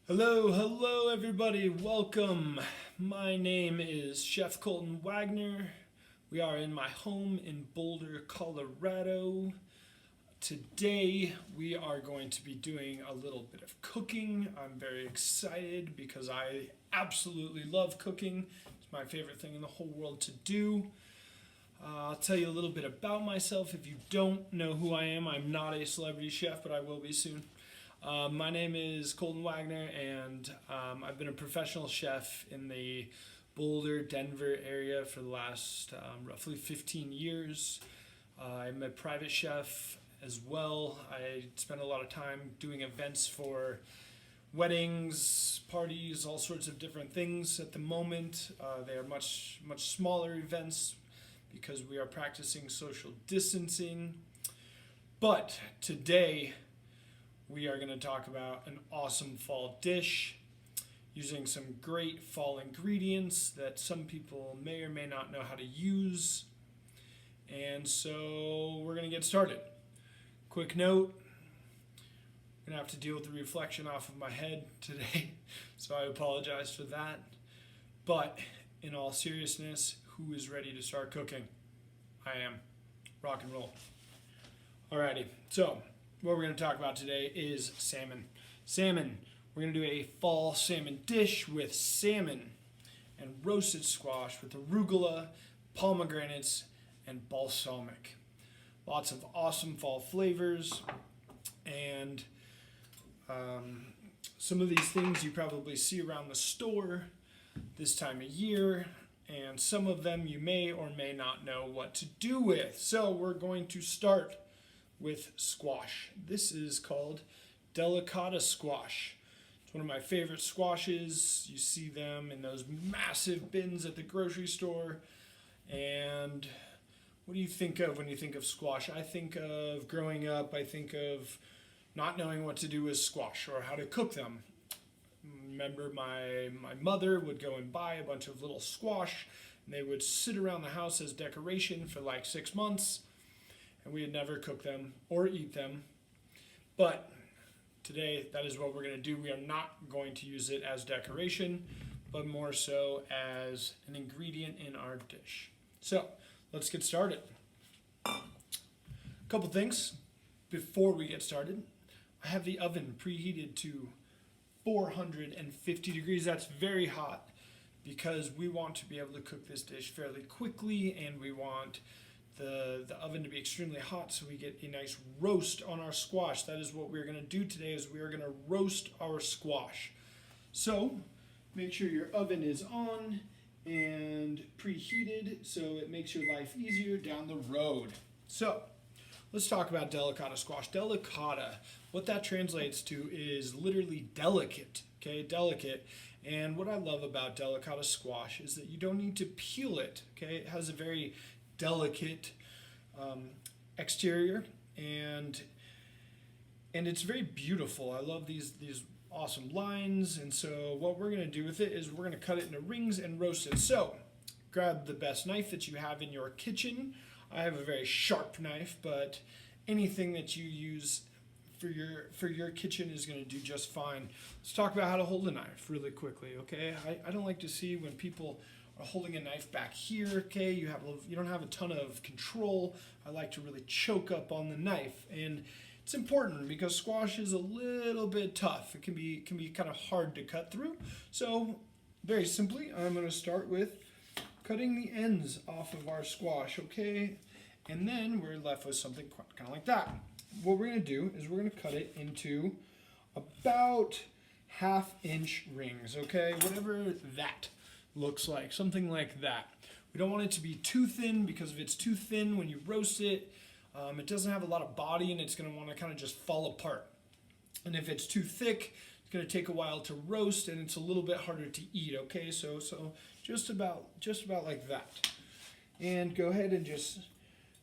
Hello everybody, welcome. My name is Chef Colton Wagner. We are in my home in Boulder, Colorado. Today we are going to be doing a little bit of cooking. I'm very excited because I absolutely love cooking. It's my favorite thing in the whole world to do. I'll tell you a little bit about myself. If you don't know who I am, I'm not a celebrity chef, but I will be soon. My name is Colton Wagner, and I've been a professional chef in the Boulder, Denver area for the last roughly 15 years. I'm a private chef as well. I spend a lot of time doing events for weddings, parties, all sorts of different things at the moment. They are much smaller events because we are practicing social distancing. But today, we are going to talk about an awesome fall dish using some great fall ingredients that some people may or may not know how to use. And so we're going to get started. Quick note, I'm going to have to deal with the reflection off of my head today, so I apologize for that. But in all seriousness, who is ready to start cooking? I am. Rock and roll. Alrighty, so what we're going to talk about today is salmon. Salmon. We're going to do a fall salmon dish with salmon and roasted squash with arugula, pomegranates, and balsamic. Lots of awesome fall flavors, and some of these things you probably see around the store this time of year, and some of them you may or may not know what to do with. So we're going to start with squash. This is called delicata squash. It's one of my favorite squashes. You see them in those massive bins at the grocery store. And what do you think of when you think of squash? I think of growing up, I think of not knowing what to do with squash or how to cook them. Remember my mother would go and buy a bunch of little squash, and they would sit around the house as decoration for like 6 months. And we had never cooked them or eat them. But today, that is what we're going to do. We are not going to use it as decoration, but more so as an ingredient in our dish. So let's get started. A couple things before we get started. I have the oven preheated to 450 degrees. That's very hot because we want to be able to cook this dish fairly quickly, and we want the oven to be extremely hot so we get a nice roast on our squash. That is what we're going to do today, is we are going to roast our squash. So make sure your oven is on and preheated so it makes your life easier down the road. So let's talk about delicata squash. Delicata, what that translates to is literally delicate, okay? Delicate. And what I love about delicata squash is that you don't need to peel it, okay? It has a very delicate exterior, and it's very beautiful. I love these awesome lines, and so what we're going to do with it is we're going to cut it into rings and roast it. So grab the best knife that you have in your kitchen. I have a very sharp knife, but anything that you use for your kitchen is going to do just fine. Let's talk about how to hold a knife really quickly, okay? I don't like to see when people are holding a knife back here, okay? You don't have a ton of control. I like to really choke up on the knife, and it's important because squash is a little bit tough. It can be kind of hard to cut through. So very simply, I'm going to start with cutting the ends off of our squash, okay? And then we're left with something kind of like that. What we're going to do is we're going to cut it into about 1/2-inch rings, okay? Whatever that looks like, something like that. We don't want it to be too thin, because if it's too thin when you roast it, it doesn't have a lot of body, and it's going to want to kind of just fall apart. And if it's too thick, it's going to take a while to roast, and it's a little bit harder to eat, okay? So just about like that. And go ahead and just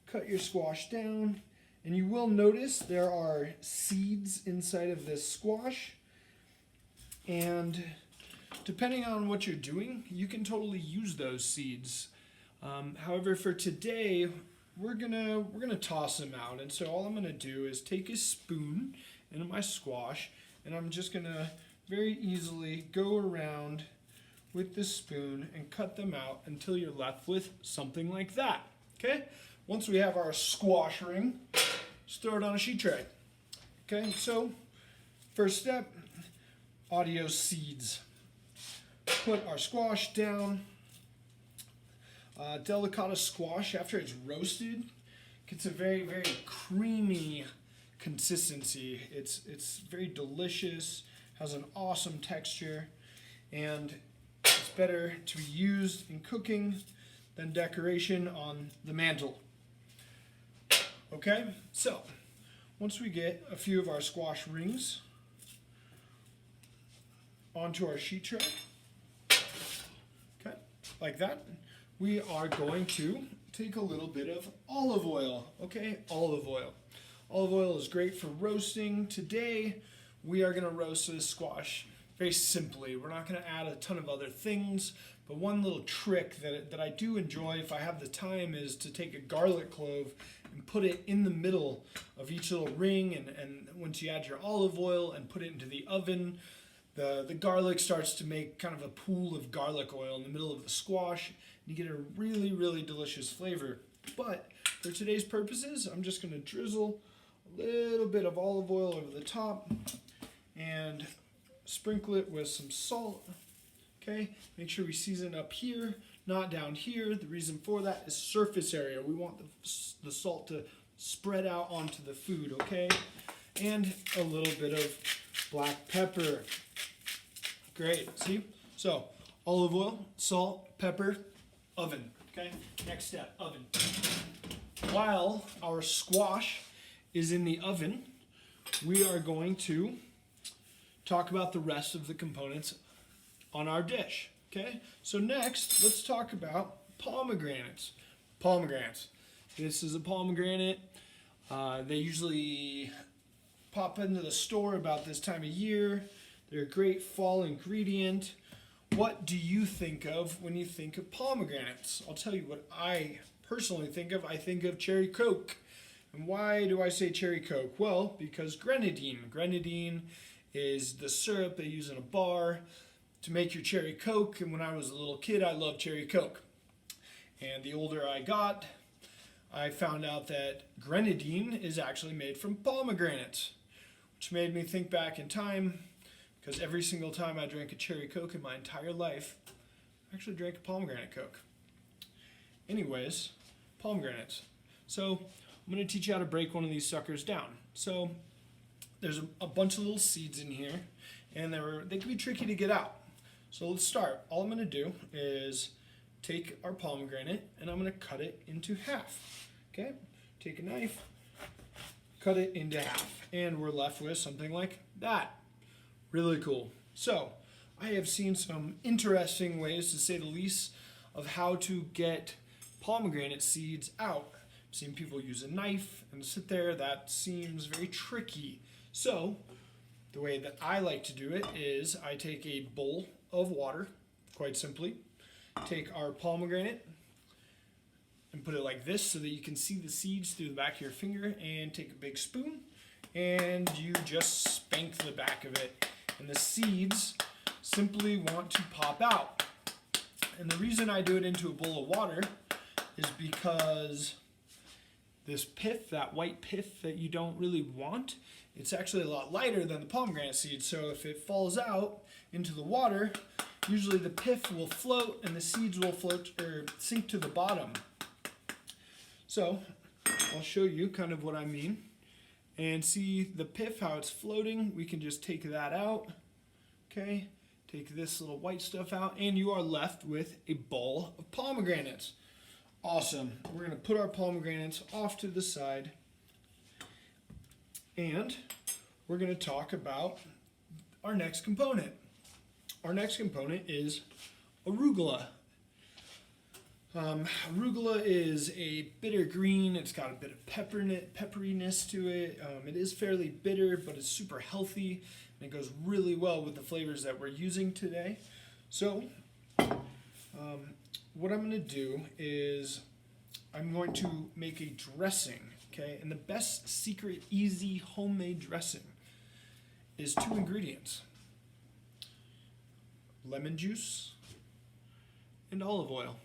cut your squash down. And you will notice there are seeds inside of this squash. And depending on what you're doing, you can totally use those seeds. However, for today, we're gonna toss them out. And so all I'm gonna do is take a spoon into my squash, and I'm just gonna very easily go around with the spoon and cut them out until you're left with something like that. Okay? Once we have our squash ring, just throw it on a sheet tray. Okay, so first step, audio seeds. Put our squash down. Delicata squash, after it's roasted, gets a very, very creamy consistency. It's very delicious, has an awesome texture, and it's better to be used in cooking than decoration on the mantle. Okay, so once we get a few of our squash rings onto our sheet tray, okay, like that, we are going to take a little bit of olive oil. Okay, olive oil. Olive oil is great for roasting. Today, we are going to roast this squash very simply. We're not going to add a ton of other things, but one little trick that I do enjoy if I have the time is to take a garlic clove and put it in the middle of each little ring, and once you add your olive oil and put it into the oven, the garlic starts to make kind of a pool of garlic oil in the middle of the squash. You get a really, really delicious flavor. But for today's purposes, I'm just going to drizzle a little bit of olive oil over the top and sprinkle it with some salt. Okay, make sure we season up here, not down here. The reason for that is surface area. We want the salt to spread out onto the food, okay? And a little bit of black pepper. Great, see? So, olive oil, salt, pepper, oven. Okay, next step, oven. While our squash is in the oven, we are going to talk about the rest of the components on our dish. Okay, so next, let's talk about pomegranates. Pomegranates. This is a pomegranate. They usually pop into the store about this time of year. They're a great fall ingredient. What do you think of when you think of pomegranates? I'll tell you what I personally think of. I think of cherry Coke. And why do I say cherry Coke? Well, because grenadine. Grenadine is the syrup they use in a bar to make your cherry Coke. And when I was a little kid, I loved cherry Coke. And the older I got, I found out that grenadine is actually made from pomegranates, which made me think back in time, because every single time I drank a cherry Coke in my entire life, I actually drank a pomegranate Coke. Anyways, pomegranates. So I'm going to teach you how to break one of these suckers down. So there's a bunch of little seeds in here, and they can be tricky to get out. So let's start. All I'm going to do is take our pomegranate, and I'm going to cut it into half. Okay? Take a knife, cut it into half, and we're left with something like that. Really cool. So, I have seen some interesting ways, to say the least, of how to get pomegranate seeds out. I've seen people use a knife and sit there. That seems very tricky. So, the way that I like to do it is I take a bowl of water, quite simply, take our pomegranate and put it like this so that you can see the seeds through the back of your finger, and take a big spoon and you just spank the back of it. And the seeds simply want to pop out. And the reason I do it into a bowl of water is because this pith, that white pith that you don't really want, it's actually a lot lighter than the pomegranate seed. So if it falls out into the water, usually the pith will float and the seeds will float or sink to the bottom. So I'll show you kind of what I mean. And see the pith, how it's floating. We can just take that out. Okay, take this little white stuff out, and you are left with a bowl of pomegranates. Awesome. We're going to put our pomegranates off to the side, and we're going to talk about our next component. Our next component is arugula. Arugula is a bitter green. It's got a bit of pepperiness to it. It is fairly bitter, but it's super healthy, and it goes really well with the flavors that we're using today. So, what I'm going to do is I'm going to make a dressing, okay? And the best secret, easy, homemade dressing is 2 ingredients. lemon juice, and olive oil.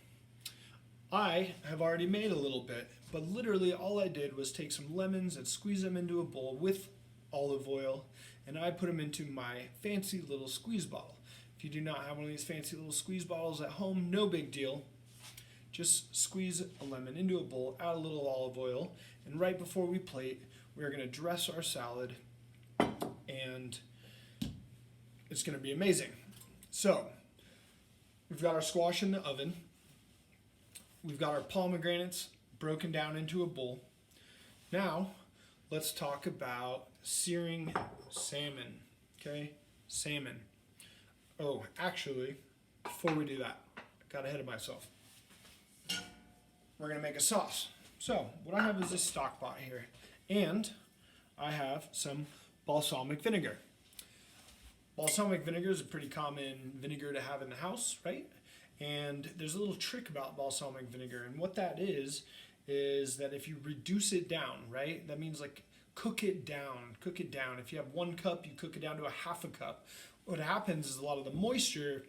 I have already made a little bit, but literally all I did was take some lemons and squeeze them into a bowl with olive oil, and I put them into my fancy little squeeze bottle. If you do not have one of these fancy little squeeze bottles at home, no big deal. Just squeeze a lemon into a bowl, add a little olive oil, and right before we plate, we're going to dress our salad, and it's going to be amazing. So, we've got our squash in the oven. We've got our pomegranates broken down into a bowl. Now, let's talk about searing salmon. Okay? Salmon. Oh, actually, before we do that, I got ahead of myself. We're going to make a sauce. So, what I have is this stock pot here, and I have some balsamic vinegar. Balsamic vinegar is a pretty common vinegar to have in the house, right? And there's a little trick about balsamic vinegar, and what that is that if you reduce it down, right? That means like cook it down. If you have 1 cup, you cook it down to a half a cup. What happens is a lot of the moisture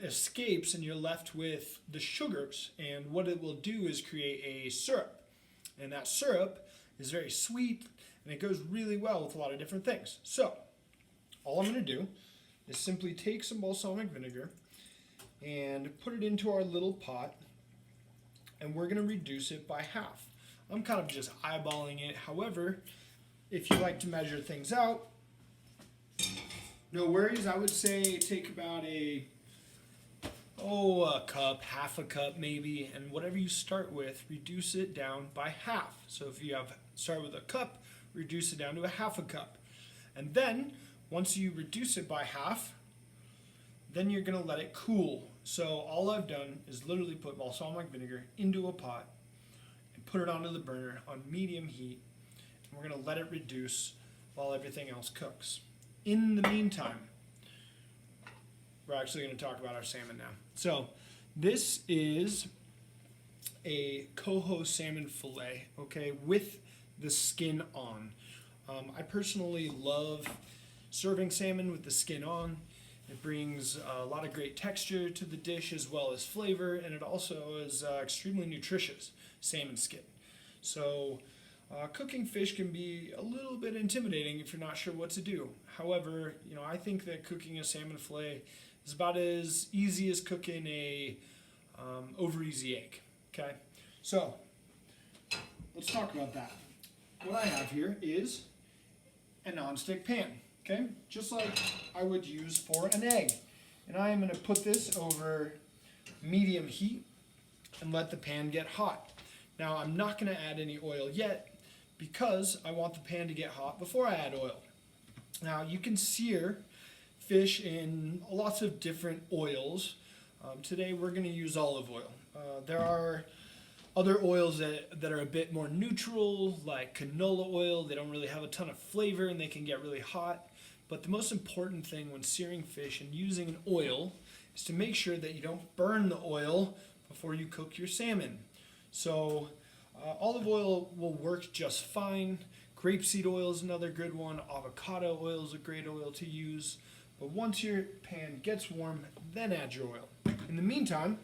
escapes, and you're left with the sugars, and what it will do is create a syrup, and that syrup is very sweet, and it goes really well with a lot of different things. So all I'm going to do is simply take some balsamic vinegar and put it into our little pot, and we're going to reduce it by half. I'm kind of just eyeballing it. However, if you like to measure things out, no worries. I would say take about a cup, half a cup maybe, and whatever you start with, reduce it down by half. So if you start with a cup, reduce it down to a half a cup. And then, once you reduce it by half, then you're going to let it cool. So all I've done is literally put balsamic vinegar into a pot and put it onto the burner on medium heat, and we're going to let it reduce while everything else cooks. In the meantime, we're actually going to talk about our salmon now. So this is a coho salmon fillet, okay, with the skin on. I personally love serving salmon with the skin on. It brings a lot of great texture to the dish as well as flavor, and it also is extremely nutritious, salmon skin. So cooking fish can be a little bit intimidating if you're not sure what to do. However, I think that cooking a salmon fillet is about as easy as cooking a over easy egg. Okay, so let's talk about that. What I have here is a nonstick pan. Okay, just like I would use for an egg, and I am going to put this over medium heat and let the pan get hot. Now I'm not going to add any oil yet because I want the pan to get hot before I add oil. Now you can sear fish in lots of different oils. Today we're going to use olive oil. There are other oils that are a bit more neutral, like canola oil. They don't really have a ton of flavor and they can get really hot. But the most important thing when searing fish and using an oil is to make sure that you don't burn the oil before you cook your salmon. So olive oil will work just fine. Grapeseed oil is another good one. Avocado oil is a great oil to use. But once your pan gets warm, then add your oil. In the meantime,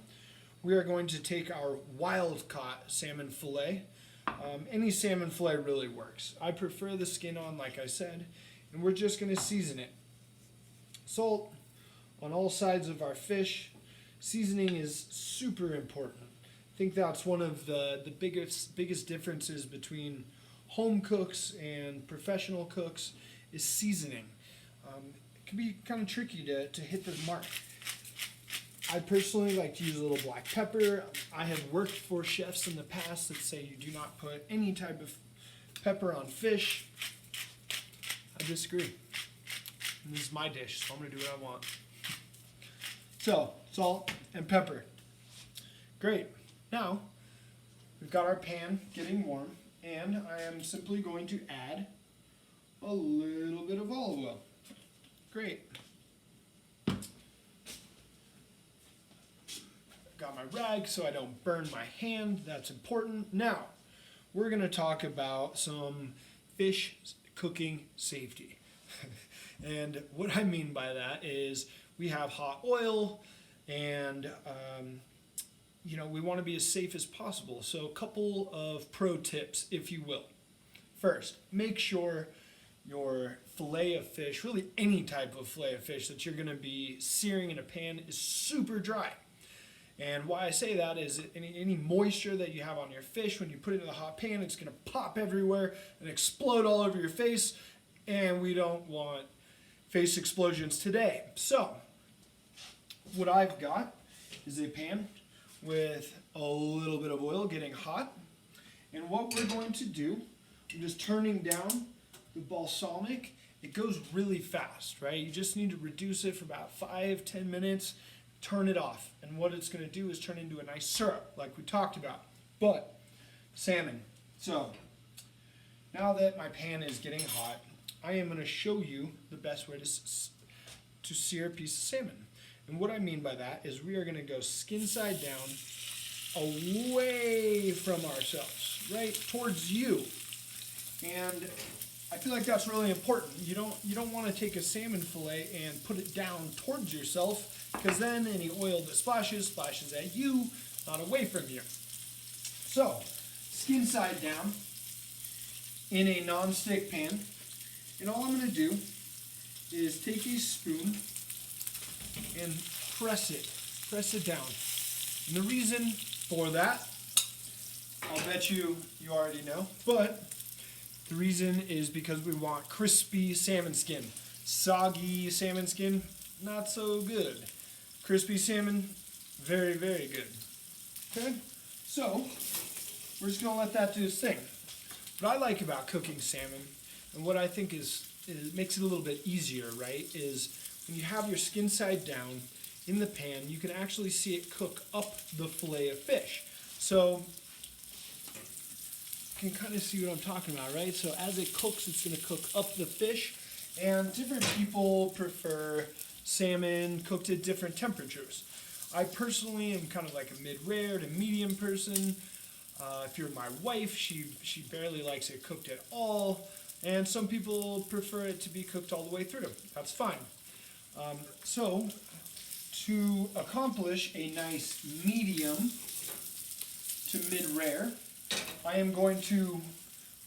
we are going to take our wild-caught salmon fillet. Any salmon fillet really works. I prefer the skin on, like I said, and we're just going to season it. Salt on all sides of our fish. Seasoning is super important. I think that's one of the biggest differences between home cooks and professional cooks is seasoning. It can be kind of tricky to hit the mark. I personally like to use a little black pepper. I have worked for chefs in the past that say you do not put any type of pepper on fish. I disagree. And this is my dish, so I'm going to do what I want. So, salt and pepper. Great. Now, we've got our pan getting warm, and I am simply going to add a little bit of olive oil. Great. Got my rag so I don't burn my hand. That's important. Now, we're going to talk about some fish cooking safety. And what I mean by that is we have hot oil, and we want to be as safe as possible. So a couple of pro tips, if you will. First, make sure your fillet of fish, really any type of fillet of fish that you're going to be searing in a pan, is super dry. And why I say that is any moisture that you have on your fish, when you put it in the hot pan, it's going to pop everywhere and explode all over your face, and we don't want face explosions today. So what I've got is a pan with a little bit of oil getting hot, and what we're going to do, I'm just turning down the balsamic. It goes really fast, right? You just need to reduce it for about 5-10 minutes, turn it off, and what it's going to do is turn into a nice syrup like we talked about. But salmon. So now that my pan is getting hot, I am going to show you the best way to sear a piece of salmon. And what I mean by that is we are going to go skin side down, away from ourselves, right towards you. And I feel like that's really important. You don't want to take a salmon fillet and put it down towards yourself, because then any oil that splashes at you, not away from you. So, skin side down in a non-stick pan, and all I'm going to do is take a spoon and press it down. And the reason for that, I'll bet you already know, but the reason is because we want crispy salmon skin. Soggy salmon skin, not so good. Crispy salmon, very, very good. Okay? So, we're just going to let that do its thing. What I like about cooking salmon, and what I think makes it a little bit easier, right, is when you have your skin side down in the pan, you can actually see it cook up the fillet of fish. So, you can kind of see what I'm talking about, right? So as it cooks, it's going to cook up the fish, and different people prefer salmon cooked at different temperatures. I personally am kind of like a mid-rare to medium person. If you're my wife, she barely likes it cooked at all, and some people prefer it to be cooked all the way through. That's fine. So to accomplish a nice medium to mid-rare, I am going to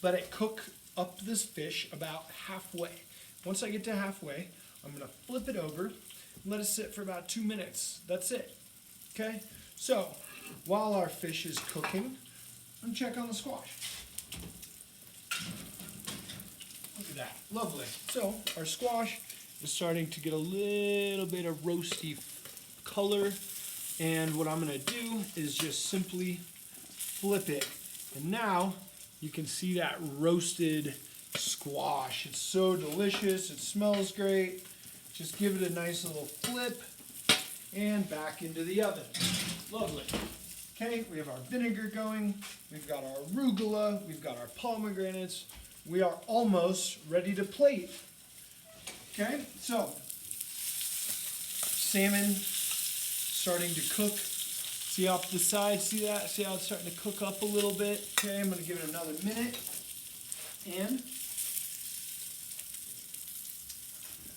let it cook up this fish about halfway. Once I get to halfway, I'm going to flip it over and let it sit for about 2 minutes. That's it. Okay? So, while our fish is cooking, I'm going to check on the squash. Look at that. Lovely. So, our squash is starting to get a little bit of roasty color, and what I'm going to do is just simply flip it. And now you can see that roasted squash. It's so delicious. It smells great. Just give it a nice little flip and back into the oven. Lovely. Okay, we have our vinegar going. We've got our arugula. We've got our pomegranates. We are almost ready to plate. Okay, so salmon starting to cook. See off the side, see that? See how it's starting to cook up a little bit? Okay, I'm going to give it another minute. And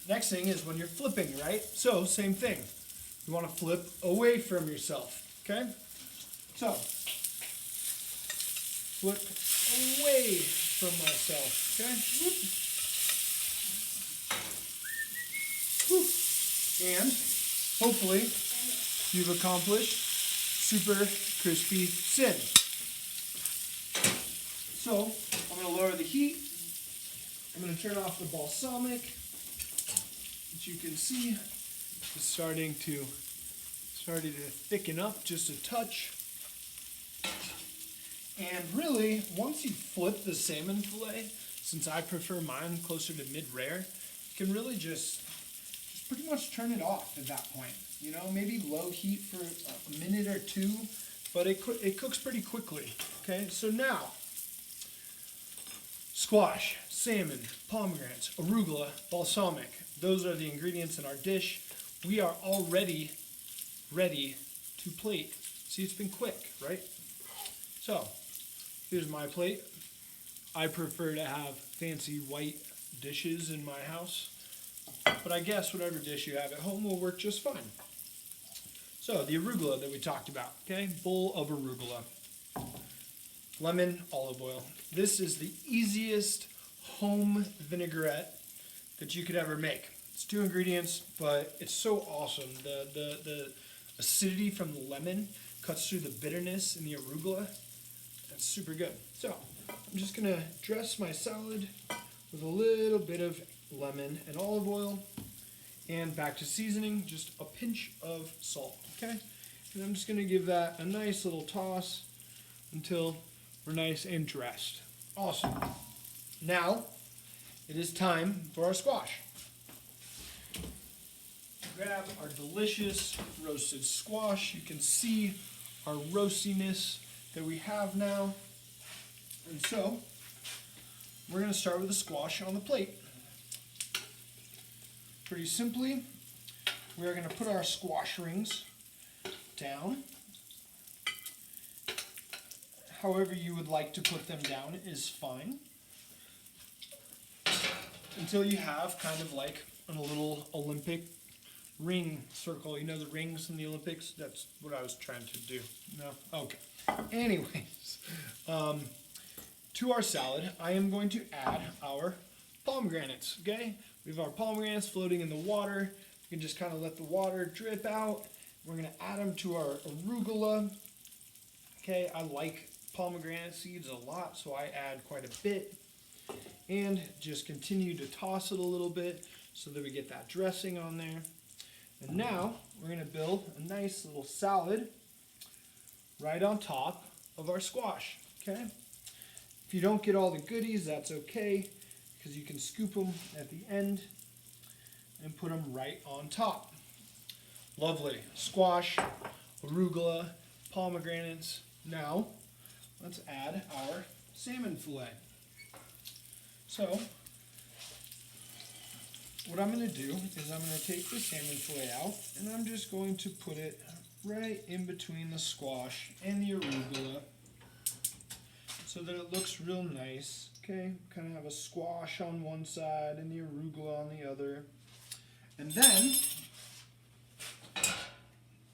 next thing is when you're flipping, right? So, same thing. You want to flip away from yourself, okay? So, flip away from myself, okay? Whoop. Whoop. And hopefully you've accomplished super crispy sin. So I'm going to lower the heat. I'm going to turn off the balsamic, which you can see is starting to thicken up just a touch. And really, once you flip the salmon fillet, since I prefer mine closer to mid-rare, you can really just pretty much turn it off at that point. You know, maybe low heat for a minute or two, but it cooks pretty quickly. Okay, so now, squash, salmon, pomegranates, arugula, balsamic. Those are the ingredients in our dish. We are already ready to plate. See, it's been quick, right? So, here's my plate. I prefer to have fancy white dishes in my house. but I guess whatever dish you have at home will work just fine. So the arugula that we talked about, okay? Bowl of arugula. Lemon, olive oil. This is the easiest home vinaigrette that you could ever make. It's 2 ingredients, but it's so awesome. The acidity from the lemon cuts through the bitterness in the arugula. That's super good. So I'm just gonna dress my salad with a little bit of lemon and olive oil. And back to seasoning, just a pinch of salt, okay? And I'm just gonna give that a nice little toss until we're nice and dressed. Awesome. Now, it is time for our squash. Grab our delicious roasted squash. You can see our roastiness that we have now. And so, we're going to start with the squash on the plate. Pretty simply, we're going to put our squash rings down. However you would like to put them down is fine. Until you have kind of like a little Olympic ring circle. You know the rings in the Olympics? That's what I was trying to do. No? Okay. Anyways, to our salad, I am going to add our pomegranates, okay? We have our pomegranates floating in the water. You can just kind of let the water drip out. We're going to add them to our arugula. Okay, I like pomegranate seeds a lot, so I add quite a bit. And just continue to toss it a little bit so that we get that dressing on there. And now we're going to build a nice little salad right on top of our squash, okay? If you don't get all the goodies, that's okay, because you can scoop them at the end and put them right on top. Lovely. Squash, arugula, pomegranates. Now, let's add our salmon fillet. So, what I'm going to do is I'm going to take the salmon fillet out and I'm just going to put it right in between the squash and the arugula so that it looks real nice. Okay, kind of have a squash on one side and the arugula on the other. And then,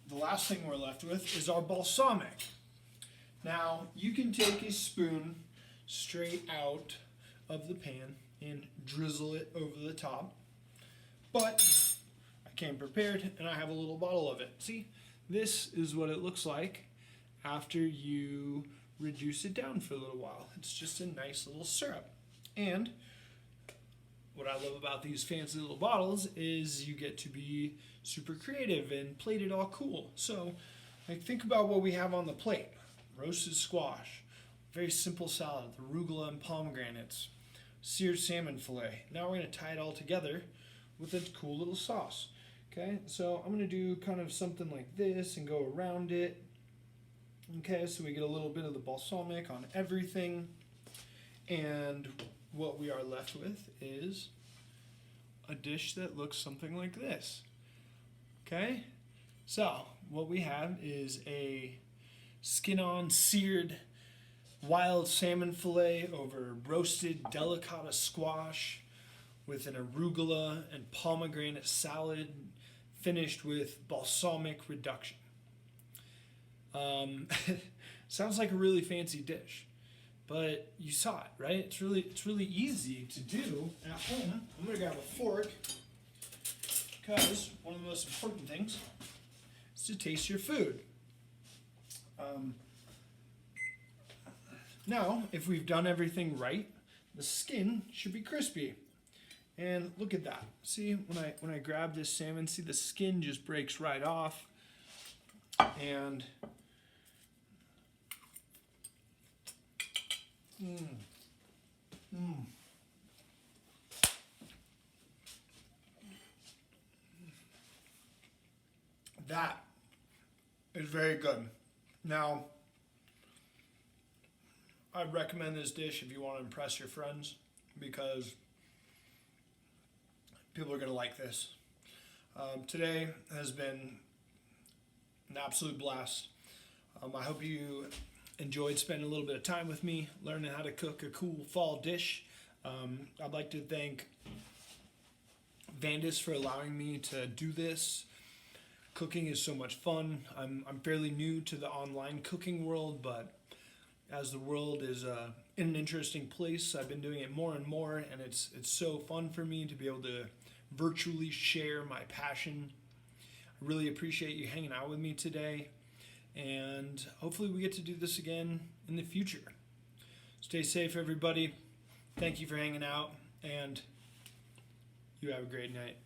the last thing we're left with is our balsamic. Now, you can take a spoon straight out of the pan and drizzle it over the top. But I came prepared and I have a little bottle of it. See, this is what it looks like after you reduce it down for a little while. It's just a nice little syrup. And what I love about these fancy little bottles is you get to be super creative and plate it all cool. So, like, think about what we have on the plate. Roasted squash, very simple salad, arugula and pomegranates, seared salmon fillet. Now we're going to tie it all together with a cool little sauce. Okay, so I'm going to do kind of something like this and go around it. Okay, so we get a little bit of the balsamic on everything. And what we are left with is a dish that looks something like this. Okay, so what we have is a skin-on seared wild salmon fillet over roasted delicata squash with an arugula and pomegranate salad finished with balsamic reduction. Sounds like a really fancy dish, but you saw it, right? It's really easy to do at home. I'm gonna grab a fork because one of the most important things is to taste your food. Now, if we've done everything right, the skin should be crispy. And look at that. See, when I grab this salmon, see the skin just breaks right off. And that is very good. Now, I'd recommend this dish if you want to impress your friends because people are going to like this. Today has been an absolute blast. I hope you enjoyed spending a little bit of time with me, learning how to cook a cool fall dish. I'd like to thank Vandis for allowing me to do this. Cooking is so much fun. I'm fairly new to the online cooking world, but as the world is in an interesting place, I've been doing it more and more, and it's so fun for me to be able to virtually share my passion. I really appreciate you hanging out with me today, and hopefully we get to do this again in the future. Stay safe, everybody. Thank you for hanging out, and you have a great night.